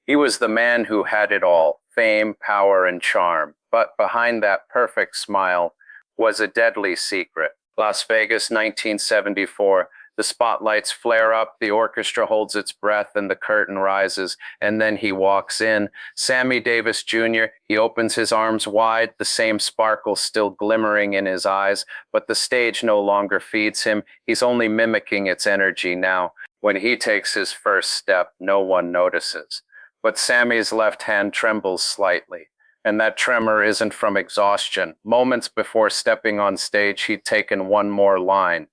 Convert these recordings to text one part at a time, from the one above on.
He was the man who had it all, fame, power, and charm. But behind that perfect smile was a deadly secret. Las Vegas, 1974. The spotlights flare up, the orchestra holds its breath, and the curtain rises. And then he walks in. Sammy Davis Jr., he opens his arms wide, the same sparkle still glimmering in his eyes. But the stage no longer feeds him. He's only mimicking its energy now. When he takes his first step, no one notices. But Sammy's left hand trembles slightly. And that tremor isn't from exhaustion. Moments before stepping on stage, he'd taken one more line.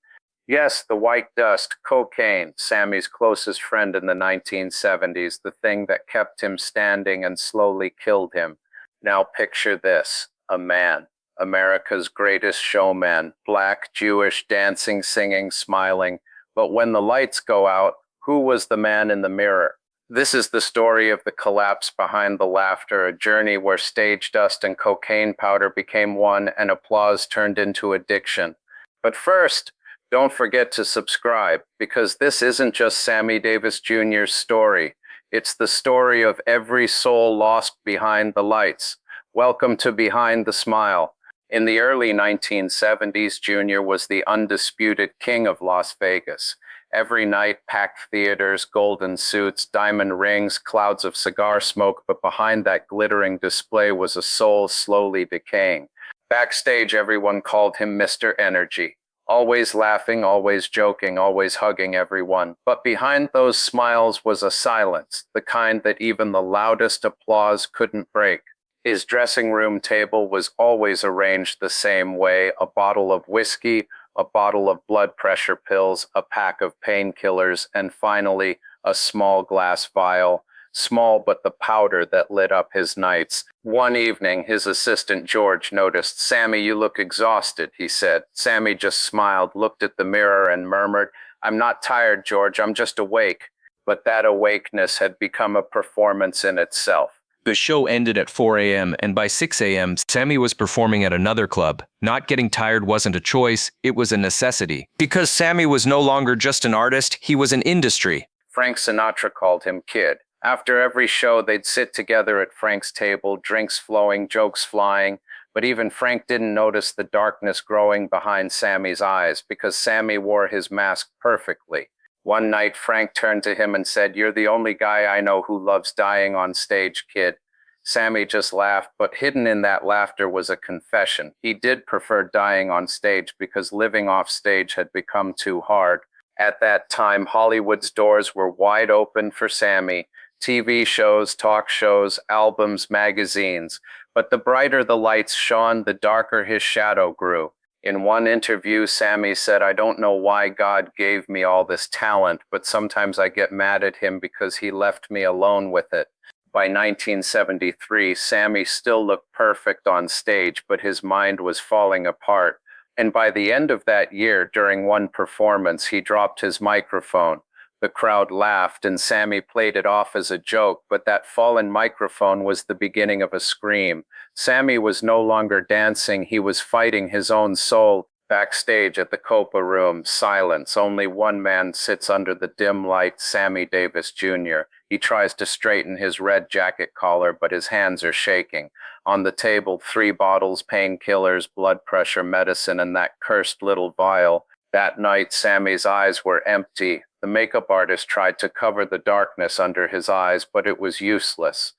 Yes, the white dust, cocaine, Sammy's closest friend in the 1970s, the thing that kept him standing and slowly killed him. Now picture this, a man, America's greatest showman, black, Jewish, dancing, singing, smiling. But when the lights go out, who was the man in the mirror? This is the story of the collapse behind the laughter, a journey where stage dust and cocaine powder became one and applause turned into addiction. But first, don't forget to subscribe, because this isn't just Sammy Davis Jr.'s story. It's the story of every soul lost behind the lights. Welcome to Behind the Smile. In the early 1970s, Jr. was the undisputed king of Las Vegas. Every night, packed theaters, golden suits, diamond rings, clouds of cigar smoke, but behind that glittering display was a soul slowly decaying. Backstage, everyone called him Mr. Energy. Always laughing, always joking, always hugging everyone. But behind those smiles was a silence, the kind that even the loudest applause couldn't break. His dressing room table was always arranged the same way, a bottle of whiskey, a bottle of blood pressure pills, a pack of painkillers, and finally, a small glass vial. Small, but the powder that lit up his nights. One evening, his assistant George noticed. "Sammy, you look exhausted," he said. Sammy just smiled, looked at the mirror, and murmured, "I'm not tired, George, I'm just awake." But that awakeness had become a performance in itself. The show ended at 4 a.m., and by 6 a.m., Sammy was performing at another club. Not getting tired wasn't a choice, it was a necessity. Because Sammy was no longer just an artist, he was an industry. Frank Sinatra called him Kid. After every show, they'd sit together at Frank's table, drinks flowing, jokes flying. But even Frank didn't notice the darkness growing behind Sammy's eyes, because Sammy wore his mask perfectly. One night, Frank turned to him and said, "You're the only guy I know who loves dying on stage, Kid." Sammy just laughed, but hidden in that laughter was a confession. He did prefer dying on stage because living off stage had become too hard. At that time, Hollywood's doors were wide open for Sammy. TV shows, talk shows, albums, magazines. But the brighter the lights shone, the darker his shadow grew. In one interview, Sammy said, "I don't know why God gave me all this talent, but sometimes I get mad at him because he left me alone with it." By 1973, Sammy still looked perfect on stage, but his mind was falling apart. And by the end of that year, during one performance, he dropped his microphone. The crowd laughed, and Sammy played it off as a joke, but that fallen microphone was the beginning of a scream. Sammy was no longer dancing, he was fighting his own soul. Backstage at the Copa Room, silence. Only one man sits under the dim light, Sammy Davis Jr. He tries to straighten his red jacket collar, but his hands are shaking. On the table, 3 bottles, painkillers, blood pressure medicine, and that cursed little vial. That night, Sammy's eyes were empty. The makeup artist tried to cover the darkness under his eyes, but it was useless.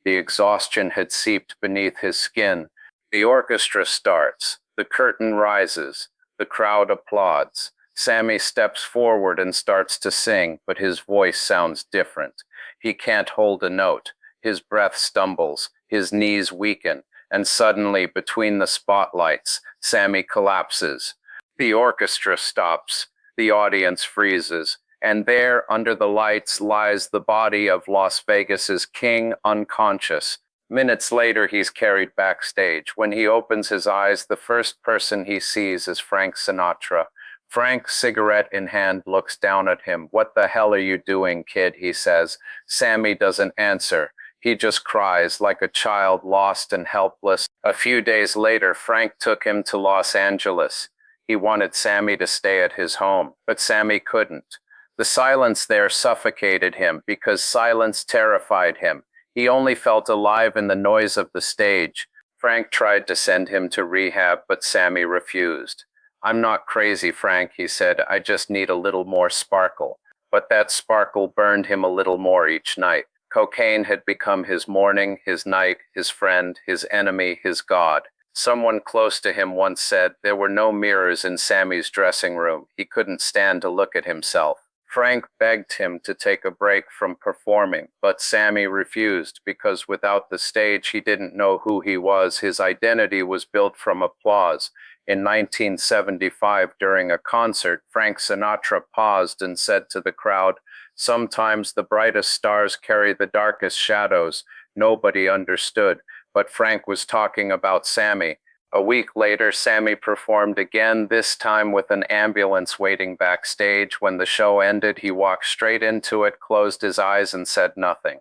The exhaustion had seeped beneath his skin. The orchestra starts. The curtain rises. The crowd applauds. Sammy steps forward and starts to sing, but his voice sounds different. He can't hold a note. His breath stumbles. His knees weaken. And suddenly, between the spotlights, Sammy collapses. The orchestra stops. The audience freezes. And there, under the lights, lies the body of Las Vegas's king, unconscious. Minutes later, he's carried backstage. When he opens his eyes, the first person he sees is Frank Sinatra. Frank, cigarette in hand, looks down at him. "What the hell are you doing, kid?" he says. Sammy doesn't answer. He just cries like a child lost and helpless. A few days later, Frank took him to Los Angeles. He wanted Sammy to stay at his home, but Sammy couldn't. The silence there suffocated him because silence terrified him. He only felt alive in the noise of the stage. Frank tried to send him to rehab, but Sammy refused. "I'm not crazy, Frank," he said. "I just need a little more sparkle." But that sparkle burned him a little more each night. Cocaine had become his morning, his night, his friend, his enemy, his God. Someone close to him once said there were no mirrors in Sammy's dressing room. He couldn't stand to look at himself. Frank begged him to take a break from performing, but Sammy refused because without the stage he didn't know who he was. His identity was built from applause. In 1975, during a concert, Frank Sinatra paused and said to the crowd, "Sometimes the brightest stars carry the darkest shadows." Nobody understood, but Frank was talking about Sammy. A week later, Sammy performed again, this time with an ambulance waiting backstage. When the show ended, he walked straight into it, closed his eyes, and said nothing.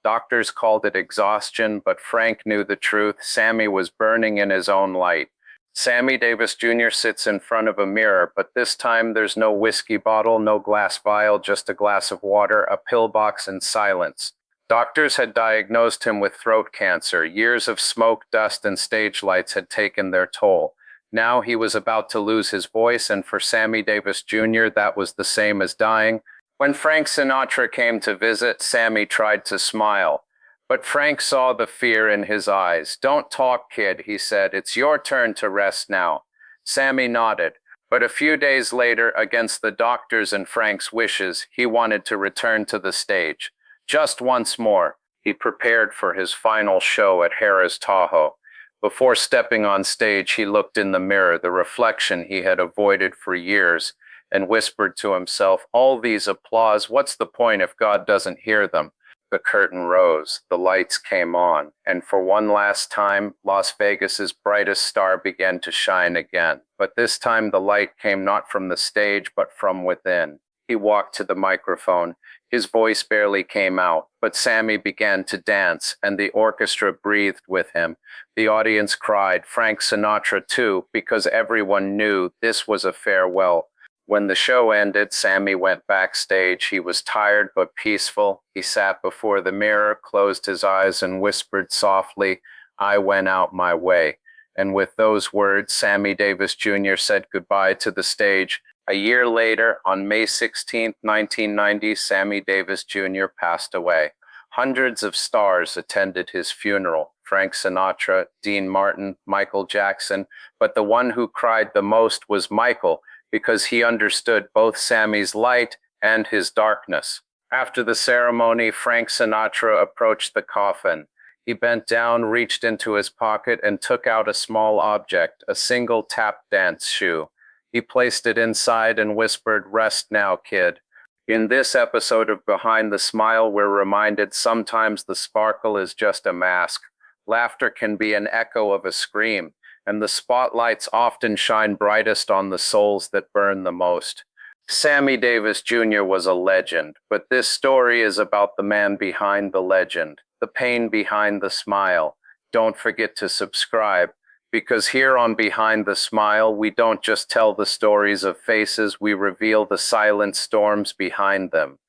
Doctors called it exhaustion, but Frank knew the truth. Sammy was burning in his own light. Sammy Davis Jr. sits in front of a mirror, but this time there's no whiskey bottle, no glass vial, just a glass of water, a pillbox, and silence. Doctors had diagnosed him with throat cancer. Years of smoke, dust, and stage lights had taken their toll. Now he was about to lose his voice, and for Sammy Davis Jr., that was the same as dying. When Frank Sinatra came to visit, Sammy tried to smile. But Frank saw the fear in his eyes. "Don't talk, kid," he said. "It's your turn to rest now." Sammy nodded. But a few days later, against the doctor's and Frank's wishes, he wanted to return to the stage. Just once more. He prepared for his final show at Harrah's Tahoe. Before stepping on stage, he looked in the mirror, the reflection he had avoided for years, and whispered to himself, "All these applause, what's the point if God doesn't hear them?" The curtain rose, the lights came on, and for one last time, Las Vegas's brightest star began to shine again. But this time the light came not from the stage, but from within. He walked to the microphone. His voice barely came out, but Sammy began to dance, and the orchestra breathed with him. The audience cried, Frank Sinatra too, because everyone knew this was a farewell. When the show ended, Sammy went backstage. He was tired but peaceful. He sat before the mirror, closed his eyes, and whispered softly, "I went out my way." And with those words, Sammy Davis Jr. said goodbye to the stage. A year later, on May 16, 1990, Sammy Davis Jr. passed away. Hundreds of stars attended his funeral. Frank Sinatra, Dean Martin, Michael Jackson. But the one who cried the most was Michael, because he understood both Sammy's light and his darkness. After the ceremony, Frank Sinatra approached the coffin. He bent down, reached into his pocket, and took out a small object, a single tap dance shoe. He placed it inside and whispered, "Rest now, kid." In this episode of Behind the Smile, we're reminded sometimes the sparkle is just a mask. Laughter can be an echo of a scream, and the spotlights often shine brightest on the souls that burn the most. Sammy Davis Jr. was a legend, but this story is about the man behind the legend, the pain behind the smile. Don't forget to subscribe, because here on Behind the Smile, we don't just tell the stories of faces, we reveal the silent storms behind them.